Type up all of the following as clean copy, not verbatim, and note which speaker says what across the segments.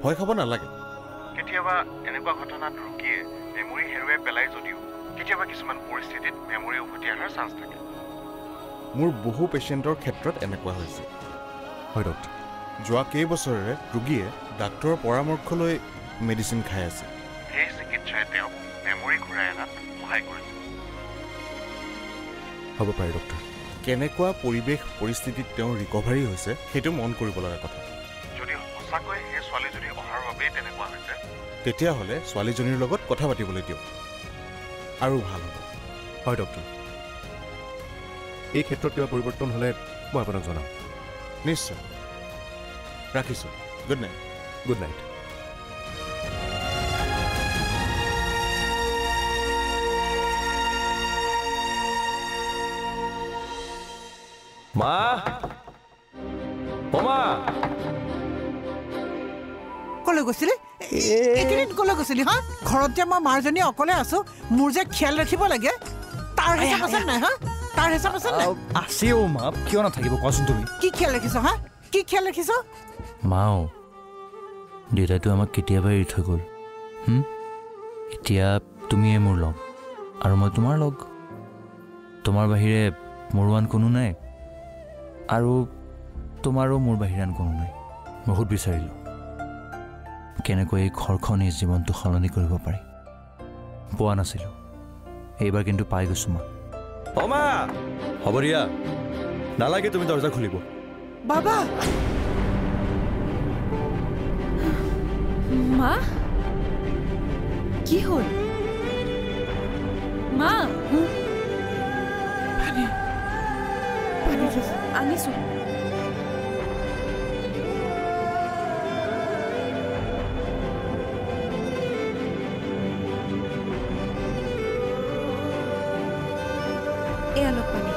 Speaker 1: ভয় খাব নালাগে।
Speaker 2: কেতিয়াবা এনেকুৱা ঘটনাত ৰোগীয়ে মেমৰি হেৰুৱাই পেলাই যদিও কেতিয়াবা কিছুমান পৰিস্থিতিত মেমৰি উভতি অহাৰ চান্স থাকে।
Speaker 1: মোৰ বহু পেচেণ্টৰ ক্ষেত্ৰত এনেকুৱা হৈছে।
Speaker 3: হয় ডক্টৰ।
Speaker 1: যোৱা কেইবছৰেৰে ৰোগীয়ে ডাক্তৰৰ পৰামৰ্শ লৈ মেডিচিন খাই আছে।
Speaker 2: সেই চিকিৎসাই তেওঁক মেমৰি ঘূৰাই অনাত সহায় কৰিছে।
Speaker 3: হ'ব পাৰে ডক্টৰ।
Speaker 1: কেনেকুৱা পৰিৱেশ পৰিস্থিতিত তেওঁৰ ৰিকভাৰী হৈছে সেইটো মন কৰিব লগা কথা।
Speaker 2: যদি সঁচাকৈ সেই ছোৱালীজনী অহাৰ বাবেই তেনেকুৱা হৈছে,
Speaker 1: তেতিয়াহ'লে ছোৱালীজনীৰ লগত কথা পাতিবলৈ দিয়ক, আৰু ভাল হ'ব।
Speaker 3: হয় ডক্টৰ। এই ক্ষেত্ৰত কিবা পৰিৱৰ্তন হ'লে মই আপোনাক জনাম।
Speaker 1: নিশ্চয়। ৰাখিছোঁ। Good night.
Speaker 3: Good night.
Speaker 4: মা, অ মা,
Speaker 5: কলৈ গৈছিলি? এইকেইদিন কলৈ গৈছিলি হা? ঘৰত যে মই মাৰজনী অকলে আছো, মোৰ যে খেয়াল ৰাখিব লাগে, তাৰ হিচাপ আছে নাই হা? তাৰ হিচাপ আছে নাই?
Speaker 4: আছে অ মা, কিয় নাথাকিব কোৱাচোন তুমি?
Speaker 5: কি খেয়াল ৰাখিছ হা? কি খেয়াল ৰাখিছ?
Speaker 4: মাও, দেউতাইতো আমাক কেতিয়াবাই এৰি থৈ গ'ল। এতিয়া তুমিয়ে মোৰ লগ, আৰু মই তোমাৰ লগ। তোমাৰ বাহিৰে মোৰো আন কোনো নাই, আৰু তোমাৰো মোৰ বাহিৰে আন কোনো নাই। বহুত বিচাৰিলোঁ কেনেকৈ এই ঘৰখন এই জীৱনটো সলনি কৰিব পাৰি, পোৱা নাছিলোঁ। এইবাৰ কিন্তু পাই গৈছোঁ মা।
Speaker 3: অ মা, হ'ব দিয়া, নালাগে তুমি দৰজা খুলিব।
Speaker 5: বাবা,
Speaker 6: মা, কি হ'ল মা?
Speaker 5: পানী
Speaker 6: আনিছো। এয়া লগ পানী।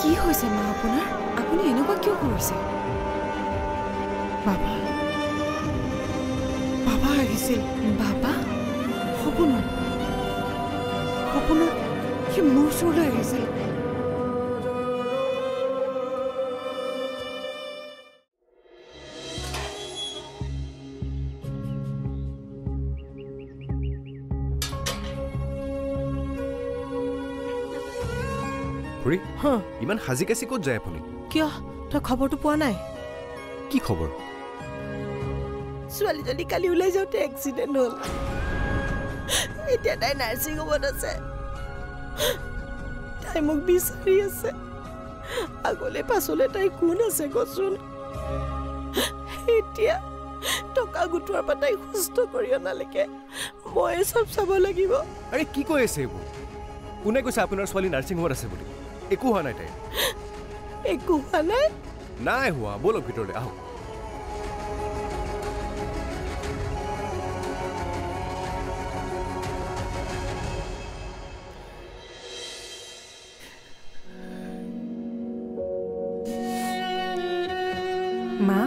Speaker 6: কি হৈছে মা আপোনাৰ? আপুনি এনেকুৱা কিয় কৰিছে?
Speaker 5: বাবা আহিছিল।
Speaker 6: বাবা?
Speaker 5: সপোনত সি মোৰ ওচৰলৈ আহিছিল।
Speaker 3: খুৰী, ইমান সাজি কাচি ক'ত যায় আপুনি?
Speaker 5: কিয়, তই খবৰটো পোৱা নাই?
Speaker 3: কি খবৰ?
Speaker 7: ছোৱালীজনী কালি ওলাই যাওঁতে এক্সিডেণ্ট হ'ল। এতিয়া তাই নাৰ্ছিং হোমত আছে। তাই মোক বিচাৰি আছে। আগলৈ পাছলৈ তাই কোন আছে কচোন? এতিয়া টকা গোটোৱাৰ পৰা তাই সুস্থ কৰি অনালৈকে মই চব চাব লাগিব।
Speaker 3: আৰে কি কৈ আছে এইবোৰ? কোনে কৈছে আপোনাৰ ছোৱালী নাৰ্ছিং হোমত আছে বুলি? একো হোৱা নাই তাইৰ।
Speaker 7: একো হোৱা নাই?
Speaker 3: নাই হোৱা। ব'লক ভিতৰলৈ আহক।
Speaker 6: মা,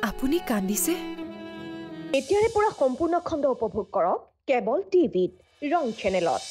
Speaker 6: আপুনি কান্দিছে?
Speaker 8: এতিয়াৰে পৰা সম্পূৰ্ণ খণ্ড উপভোগ কৰক কেবল টিভিত ৰং চেনেলত।